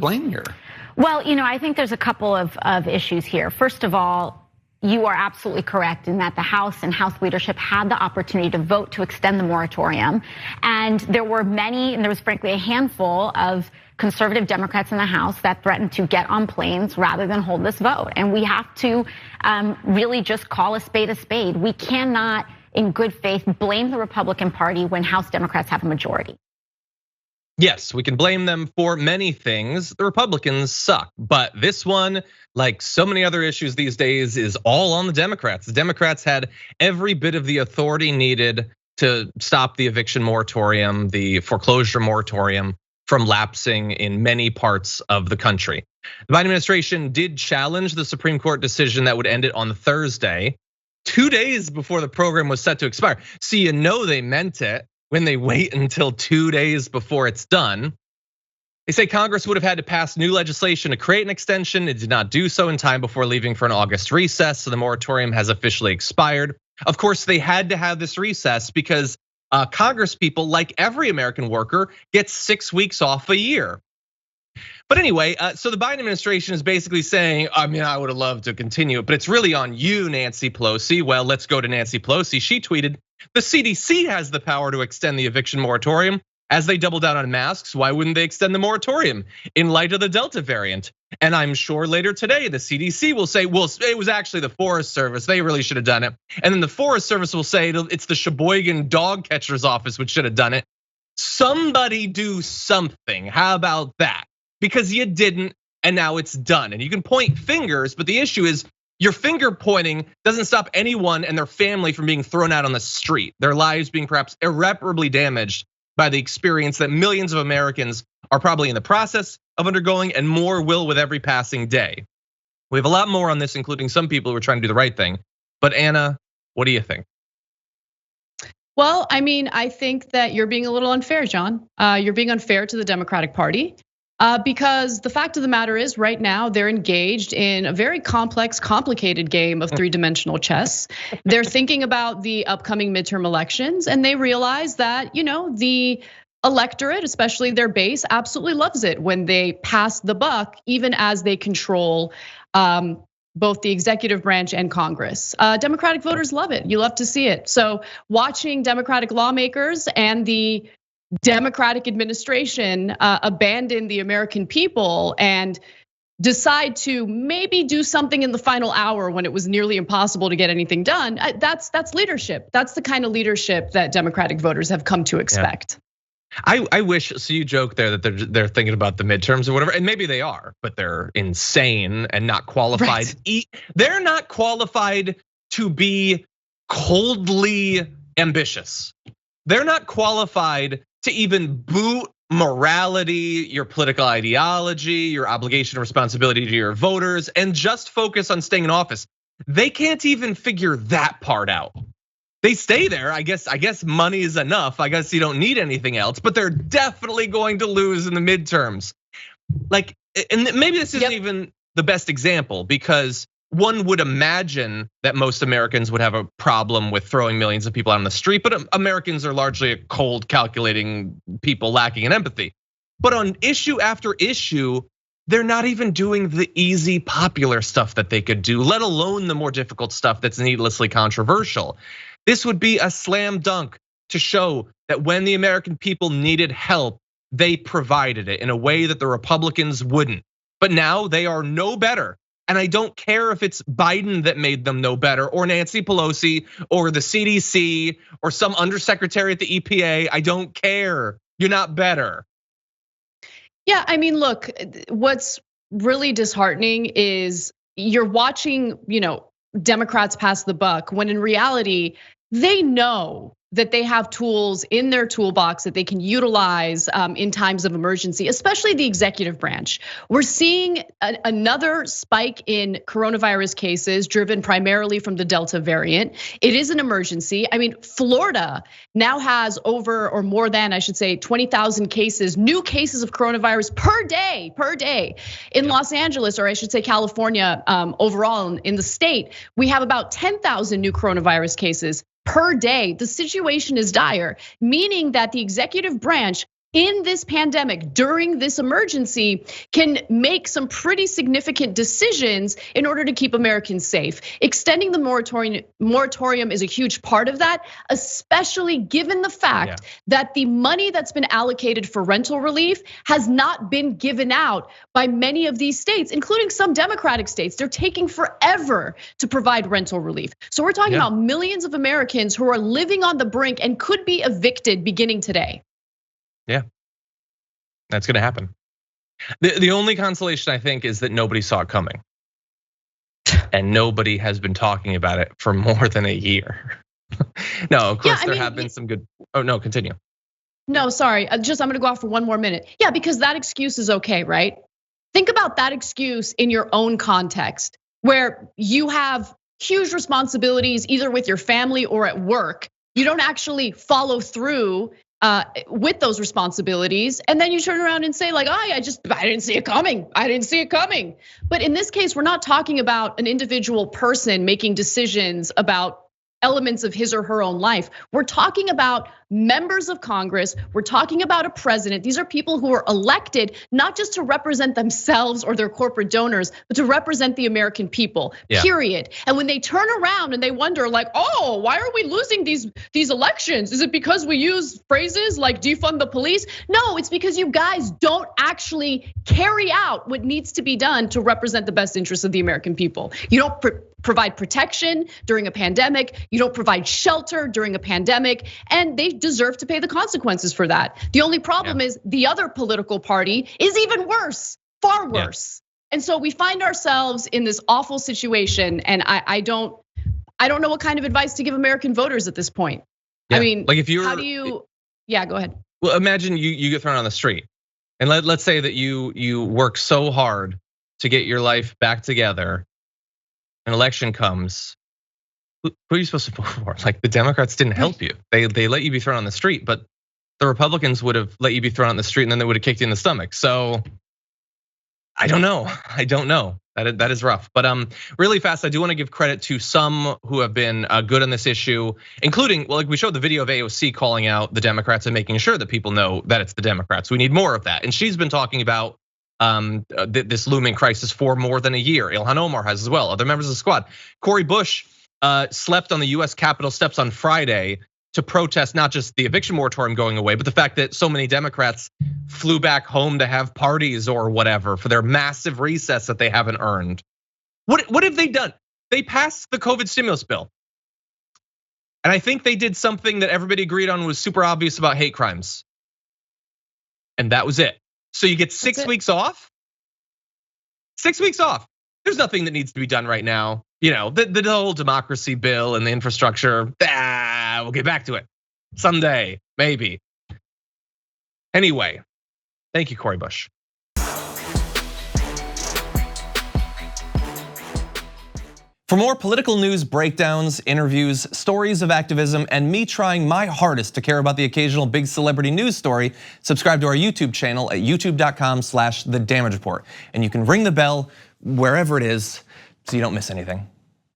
blame here? Well, I think there's a couple of issues here. First of all, you are absolutely correct in that the House and House leadership had the opportunity to vote to extend the moratorium. And there were many, and there was frankly a handful of conservative Democrats in the House that threatened to get on planes rather than hold this vote. And we have to really just call a spade a spade. We cannot, in good faith, blame the Republican Party when House Democrats have a majority. Yes, we can blame them for many things. The Republicans suck, but this one, like so many other issues these days, is all on the Democrats. The Democrats had every bit of the authority needed to stop the eviction moratorium, the foreclosure moratorium from lapsing in many parts of the country. The Biden administration did challenge the Supreme Court decision that would end it on Thursday, 2 days before the program was set to expire. So they meant it when they wait until 2 days before it's done. They say Congress would have had to pass new legislation to create an extension. It did not do so in time before leaving for an August recess, so the moratorium has officially expired. Of course, they had to have this recess because Congress people, like every American worker, get 6 weeks off a year. But anyway, so the Biden administration is basically saying, I would have loved to continue, but it's really on you, Nancy Pelosi. Well, let's go to Nancy Pelosi. She tweeted, the CDC has the power to extend the eviction moratorium. As they double down on masks, why wouldn't they extend the moratorium in light of the Delta variant? And I'm sure later today, the CDC will say, well, it was actually the Forest Service. They really should have done it. And then the Forest Service will say it's the Sheboygan dog catcher's office which should have done it. Somebody do something. How about that? Because you didn't, and now it's done. And you can point fingers, but the issue is your finger pointing doesn't stop anyone and their family from being thrown out on the street, their lives being perhaps irreparably damaged by the experience that millions of Americans are probably in the process of undergoing, and more will with every passing day. We have a lot more on this, including some people who are trying to do the right thing. But Anna, what do you think? Well, I think that you're being a little unfair, John. You're being unfair to the Democratic Party. Because the fact of the matter is right now they're engaged in a very complex, complicated game of three-dimensional chess. They're thinking about the upcoming midterm elections and they realize that, the electorate, especially their base, absolutely loves it when they pass the buck, even as they control both the executive branch and Congress. Democratic voters love it. You love to see it. So watching Democratic lawmakers and the Democratic administration abandon the American people and decide to maybe do something in the final hour when it was nearly impossible to get anything done. That's leadership. That's the kind of leadership that Democratic voters have come to expect. Yeah. I wish, so you joke there that they're thinking about the midterms or whatever, and maybe they are, but they're insane and not qualified. Right. They're not qualified to be coldly ambitious. They're not qualified to even boot morality, your political ideology, your obligation and responsibility to your voters, and just focus on staying in office. They can't even figure that part out. They stay there. I guess money is enough. I guess you don't need anything else, but they're definitely going to lose in the midterms. And maybe this isn't even the best example, because one would imagine that most Americans would have a problem with throwing millions of people out on the street, but Americans are largely a cold, calculating people lacking in empathy. But on issue after issue, they're not even doing the easy, popular stuff that they could do, let alone the more difficult stuff that's needlessly controversial. This would be a slam dunk to show that when the American people needed help, they provided it in a way that the Republicans wouldn't. But now they are no better. And I don't care if it's Biden that made them no better, or Nancy Pelosi, or the CDC, or some undersecretary at the EPA. I don't care. You're not better. Yeah, look, what's really disheartening is you're watching, Democrats pass the buck when in reality, they know that they have tools in their toolbox that they can utilize in times of emergency, especially the executive branch. We're seeing another spike in coronavirus cases driven primarily from the Delta variant. It is an emergency. Florida now has over, or more than, I should say, 20,000 cases, new cases of coronavirus per day. In Los Angeles, or I should say California overall in the state, we have about 10,000 new coronavirus cases per day. The situation is dire, meaning that the executive branch in this pandemic, during this emergency, can make some pretty significant decisions in order to keep Americans safe. Extending the moratorium is a huge part of that, especially given the fact that the money that's been allocated for rental relief has not been given out by many of these states, including some Democratic states. They're taking forever to provide rental relief. So we're talking about millions of Americans who are living on the brink and could be evicted beginning today. Yeah, that's gonna happen. The only consolation I think is that nobody saw it coming. And nobody has been talking about it for more than a year. No, of course there have been some good, oh no, continue. No, sorry, I'm gonna go off for one more minute. Yeah, because that excuse is okay, right? Think about that excuse in your own context, where you have huge responsibilities either with your family or at work. You don't actually follow through with those responsibilities, and then you turn around and say like, I didn't see it coming. I didn't see it coming. But in this case, we're not talking about an individual person making decisions about elements of his or her own life. We're talking about members of Congress. We're talking about a president. These are people who are elected not just to represent themselves or their corporate donors, but to represent the American people, period. And when they turn around and they wonder like, oh, why are we losing these elections? Is it because we use phrases like defund the police? No, it's because you guys don't actually carry out what needs to be done to represent the best interests of the American people. You don't provide protection during a pandemic. You don't provide shelter during a pandemic, and they deserve to pay the consequences for that. The only problem is the other political party is even worse, far worse. And so we find ourselves in this awful situation, and I don't know what kind of advice to give American voters at this point. I mean, like if you're, how do you? Yeah, go ahead. Well, imagine you get thrown on the street, and let's say that you work so hard to get your life back together. An election comes, who are you supposed to vote for? Like the Democrats didn't help you. They let you be thrown on the street, but the Republicans would have let you be thrown on the street and then they would have kicked you in the stomach. So I don't know. That is rough. But really fast, I do want to give credit to some who have been good on this issue, including, well, like we showed the video of AOC calling out the Democrats and making sure that people know that it's the Democrats. We need more of that. And she's been talking about this looming crisis for more than a year. Ilhan Omar has as well, other members of the squad. Cori Bush slept on the US Capitol steps on Friday to protest not just the eviction moratorium going away, but the fact that so many Democrats flew back home to have parties or whatever for their massive recess that they haven't earned. What have they done? They passed the COVID stimulus bill. And I think they did something that everybody agreed on was super obvious about hate crimes. And that was it. So you get 6 weeks off. 6 weeks off. There's nothing that needs to be done right now. You know, the whole democracy bill and the infrastructure, we'll get back to it someday, maybe. Anyway, thank you, Cori Bush. For more political news, breakdowns, interviews, stories of activism, and me trying my hardest to care about the occasional big celebrity news story, subscribe to our YouTube channel at youtube.com/The Damage Report. And you can ring the bell wherever it is so you don't miss anything.